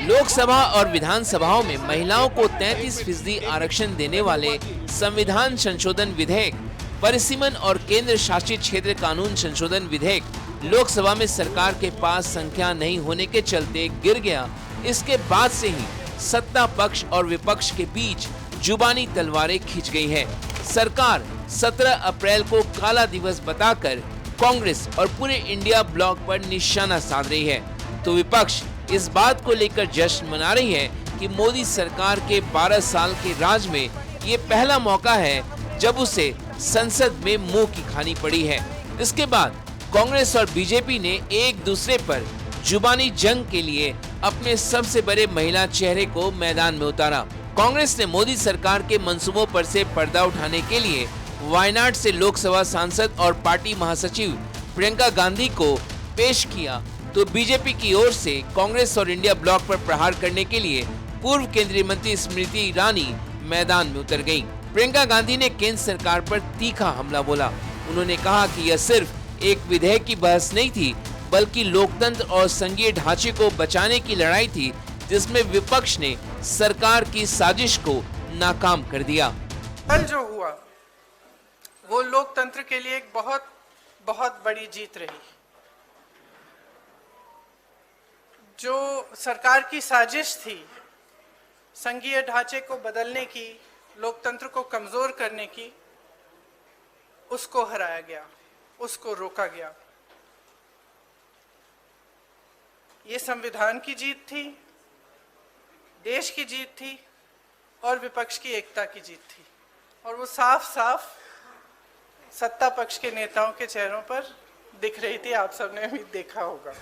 लोकसभा और विधानसभाओं में महिलाओं को 33% आरक्षण देने वाले संविधान संशोधन विधेयक, परिसीमन और केंद्र शासित क्षेत्र कानून संशोधन विधेयक लोकसभा में सरकार के पास संख्या नहीं होने के चलते गिर गया। इसके बाद से ही सत्ता पक्ष और विपक्ष के बीच जुबानी तलवारें खींच गई है। सरकार 17 अप्रैल को काला दिवस बताकर कांग्रेस और पूरे इंडिया ब्लॉक पर निशाना साध रही है, तो विपक्ष इस बात को लेकर जश्न मना रही है कि मोदी सरकार के 12 साल के राज में ये पहला मौका है जब उसे संसद में मुंह की खानी पड़ी है। इसके बाद कांग्रेस और बीजेपी ने एक दूसरे पर जुबानी जंग के लिए अपने सबसे बड़े महिला चेहरे को मैदान में उतारा। कांग्रेस ने मोदी सरकार के मंसूबों पर से पर्दा उठाने के लिए वायनाड से लोकसभा सांसद और पार्टी महासचिव प्रियंका गांधी को पेश किया, तो बीजेपी की ओर से कांग्रेस और इंडिया ब्लॉक पर प्रहार करने के लिए पूर्व केंद्रीय मंत्री स्मृति ईरानी मैदान में उतर गयी। प्रियंका गांधी ने केंद्र सरकार पर तीखा हमला बोला। उन्होंने कहा कि यह सिर्फ एक विधेयक की बहस नहीं थी, बल्कि लोकतंत्र और संघीय ढांचे को बचाने की लड़ाई थी, जिसमें विपक्ष ने सरकार की साजिश को नाकाम कर दिया। कल जो हुआ वो लोकतंत्र के लिए एक बहुत बहुत बड़ी जीत रही। जो सरकार की साजिश थी संघीय ढांचे को बदलने की, लोकतंत्र को कमजोर करने की, उसको हराया गया, उसको रोका गया। ये संविधान की जीत थी, देश की जीत थी और विपक्ष की एकता की जीत थी, और वो साफ साफ सत्ता पक्ष के नेताओं के चेहरों पर दिख रही थी। आप सबने भी देखा होगा।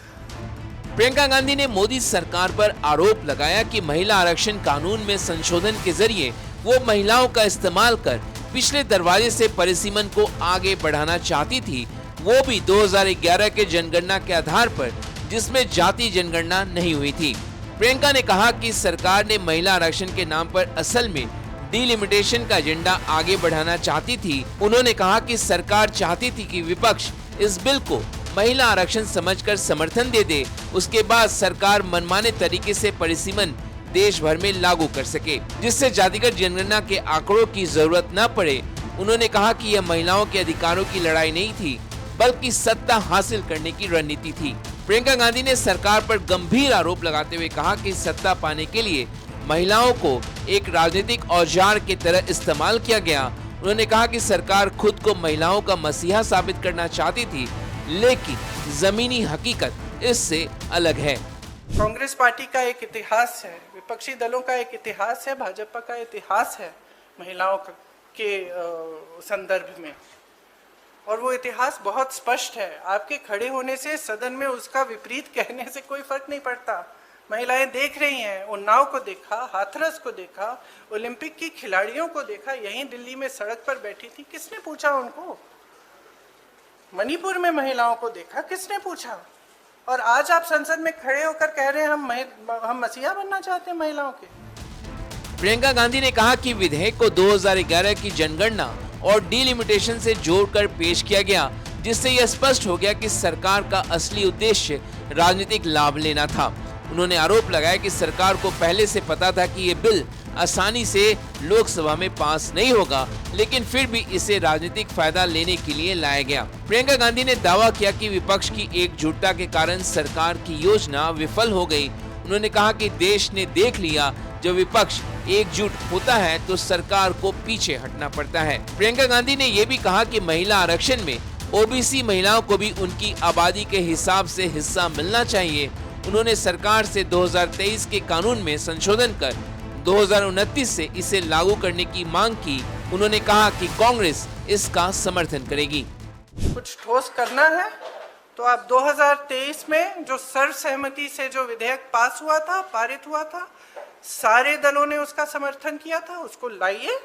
प्रियंका गांधी ने मोदी सरकार पर आरोप लगाया कि महिला आरक्षण कानून में संशोधन के जरिए वो महिलाओं का इस्तेमाल कर पिछले दरवाजे से परिसीमन को आगे बढ़ाना चाहती थी, वो भी 2011 के जनगणना के आधार पर, जिसमें जाति जनगणना नहीं हुई थी। प्रियंका ने कहा कि सरकार ने महिला आरक्षण के नाम पर असल में डिलिमिटेशन का एजेंडा आगे बढ़ाना चाहती थी। उन्होंने कहा कि सरकार चाहती थी कि विपक्ष इस बिल को महिला आरक्षण समझकर समर्थन दे दे, उसके बाद सरकार मनमाने तरीके से परिसीमन देश भर में लागू कर सके, जिससे जातिगत जनगणना के आंकड़ों की जरूरत न पड़े। उन्होंने कहा कि यह महिलाओं के अधिकारों की लड़ाई नहीं थी, बल्कि सत्ता हासिल करने की रणनीति थी। प्रियंका गांधी ने सरकार पर गंभीर आरोप लगाते हुए कहा कि सत्ता पाने के लिए महिलाओं को एक राजनीतिक औजार की तरह इस्तेमाल किया गया। उन्होंने कहा कि सरकार खुद को महिलाओं का मसीहा साबित करना चाहती थी, लेकिन जमीनी हकीकत इससे अलग है। कांग्रेस पार्टी का एक इतिहास है, विपक्षी दलों का एक इतिहास है, भाजपा का इतिहास है महिलाओं के संदर्भ में, और वो इतिहास बहुत स्पष्ट है। आपके खड़े होने से सदन में उसका विपरीत कहने से कोई फर्क नहीं पड़ता। महिलाएं देख रही हैं, उन्नाव को देखा, हाथरस को देखा, ओलंपिक की खिलाड़ियों को देखा, यहीं दिल्ली में सड़क पर बैठी थी, किसने पूछा उनको? मणिपुर में महिलाओं को देखा, किसने पूछा? और आज आप संसद में खड़े होकर कह रहे हैं हम मसीहा बनना चाहते हैं महिलाओं के। प्रियंका गांधी ने कहा कि विधेयक को 2011 की जनगणना और डिलिमिटेशन से जोड़कर पेश किया गया, जिससे यह स्पष्ट हो गया कि सरकार का असली उद्देश्य राजनीतिक लाभ लेना था। उन्होंने आरोप लगाया कि सरकार को पहले से पता था कि ये बिल आसानी से लोकसभा में पास नहीं होगा, लेकिन फिर भी इसे राजनीतिक फायदा लेने के लिए लाया गया। प्रियंका गांधी ने दावा किया कि विपक्ष की एकजुटता के कारण सरकार की योजना विफल हो गई। उन्होंने कहा कि देश ने देख लिया, जब विपक्ष एकजुट होता है तो सरकार को पीछे हटना पड़ता है। प्रियंका गांधी ने यह भी कहा कि महिला आरक्षण में ओबीसी महिलाओं को भी उनकी आबादी के हिसाब से हिस्सा मिलना चाहिए। उन्होंने सरकार से 2023 के कानून में संशोधन कर 2029 से इसे लागू करने की मांग की। उन्होंने कहा कि कांग्रेस इसका समर्थन करेगी। कुछ ठोस करना है तो आप 2023 में जो सर्वसहमति से जो विधेयक पास हुआ था, पारित हुआ था, सारे दलों ने उसका समर्थन किया था, उसको लाइए।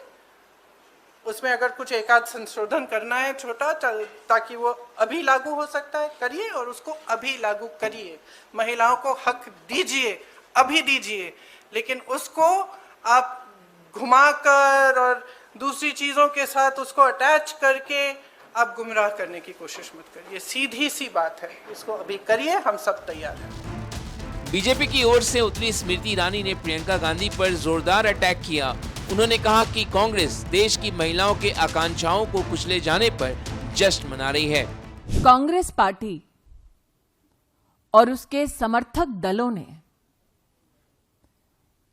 उसमें अगर कुछ एकाध संशोधन करना है छोटा, ताकि वो अभी लागू हो सकता है, करिए, और उसको अभी लागू करिए। महिलाओं को हक दीजिए, अभी दीजिए, लेकिन उसको आप घुमाकर और दूसरी चीज़ों के साथ उसको अटैच करके आप गुमराह करने की कोशिश मत करिए। सीधी सी बात है, इसको अभी करिए, हम सब तैयार हैं। बीजेपी की ओर से उतरी स्मृति ईरानी ने प्रियंका गांधी पर जोरदार अटैक किया। उन्होंने कहा कि कांग्रेस देश की महिलाओं के आकांक्षाओं को कुचले जाने पर जश्न मना रही है। कांग्रेस पार्टी और उसके समर्थक दलों ने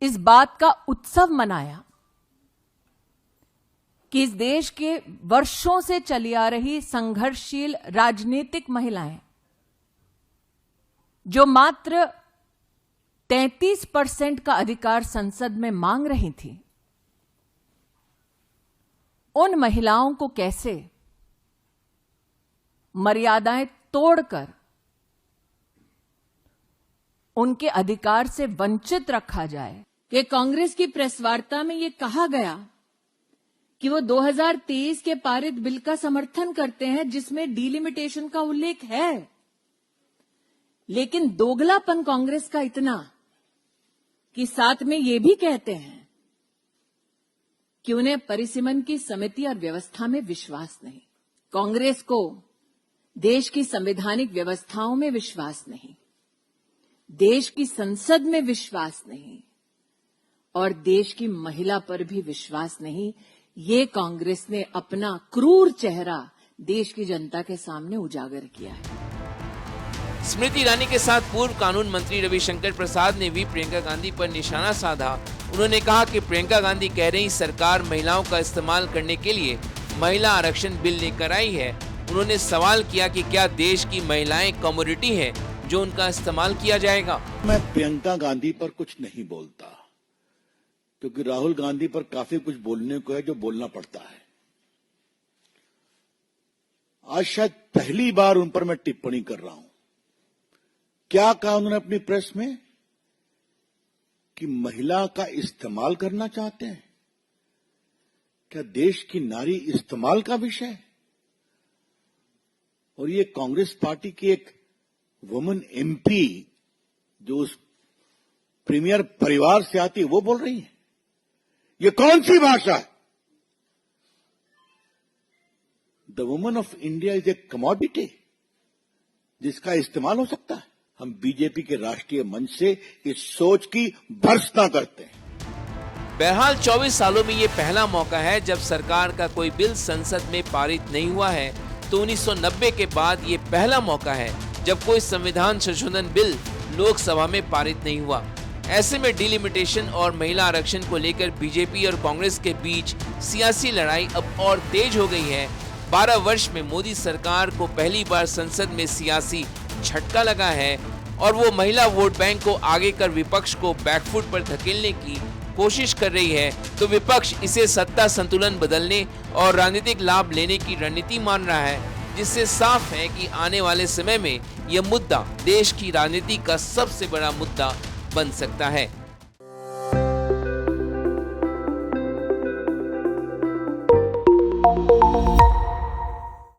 इस बात का उत्सव मनाया कि इस देश के वर्षों से चली आ रही संघर्षशील राजनीतिक महिलाएं जो मात्र 33% का अधिकार संसद में मांग रही थी, उन महिलाओं को कैसे मर्यादाएं तोड़कर उनके अधिकार से वंचित रखा जाए। कि कांग्रेस की प्रेस वार्ता में यह कहा गया कि वो 2023 के पारित बिल का समर्थन करते हैं जिसमें डिलिमिटेशन का उल्लेख है, लेकिन दोगलापन कांग्रेस का इतना कि साथ में ये भी कहते हैं कि उन्हें परिसीमन की समिति और व्यवस्था में विश्वास नहीं। कांग्रेस को देश की संवैधानिक व्यवस्थाओं में विश्वास नहीं, देश की संसद में विश्वास नहीं और देश की महिला पर भी विश्वास नहीं। ये कांग्रेस ने अपना क्रूर चेहरा देश की जनता के सामने उजागर किया है। स्मृति ईरानी के साथ पूर्व कानून मंत्री रविशंकर प्रसाद ने भी प्रियंका गांधी पर निशाना साधा। उन्होंने कहा कि प्रियंका गांधी कह रही सरकार महिलाओं का इस्तेमाल करने के लिए महिला आरक्षण बिल लेकर आई है। उन्होंने सवाल किया कि क्या देश की महिलाएं कमोडिटी है जो उनका इस्तेमाल किया जाएगा। मैं प्रियंका गांधी पर कुछ नहीं बोलता क्योंकि राहुल गांधी पर काफी कुछ बोलने को है जो बोलना पड़ता है। आज शायद पहली बार उन पर मैं टिप्पणी कर रहा हूं। क्या कहा उन्होंने अपनी प्रेस में कि महिला का इस्तेमाल करना चाहते हैं? क्या देश की नारी इस्तेमाल का विषय है? और ये कांग्रेस पार्टी की एक वुमन एमपी जो उस प्रीमियर परिवार से आती है वो बोल रही है। ये कौन सी भाषा है? The woman of India is a commodity जिसका इस्तेमाल हो सकता है। हम बीजेपी के राष्ट्रीय मंच से इस सोच की भर्त्सना करते हैं। बहरहाल 24 सालों में ये पहला मौका है जब सरकार का कोई बिल संसद में पारित नहीं हुआ है, तो 1990 के बाद ये पहला मौका है जब कोई संविधान संशोधन बिल लोकसभा में पारित नहीं हुआ। ऐसे में डिलिमिटेशन और महिला आरक्षण को लेकर बीजेपी और कांग्रेस के बीच सियासी लड़ाई अब और तेज हो गई है। 12 वर्ष में मोदी सरकार को पहली बार संसद में सियासी झटका लगा है और वो महिला वोट बैंक को आगे कर विपक्ष को बैकफुट पर धकेलने की कोशिश कर रही है, तो विपक्ष इसे सत्ता संतुलन बदलने और राजनीतिक लाभ लेने की रणनीति मान रहा है, जिससे साफ है कि आने वाले समय में यह मुद्दा देश की राजनीति का सबसे बड़ा मुद्दा बन सकता है।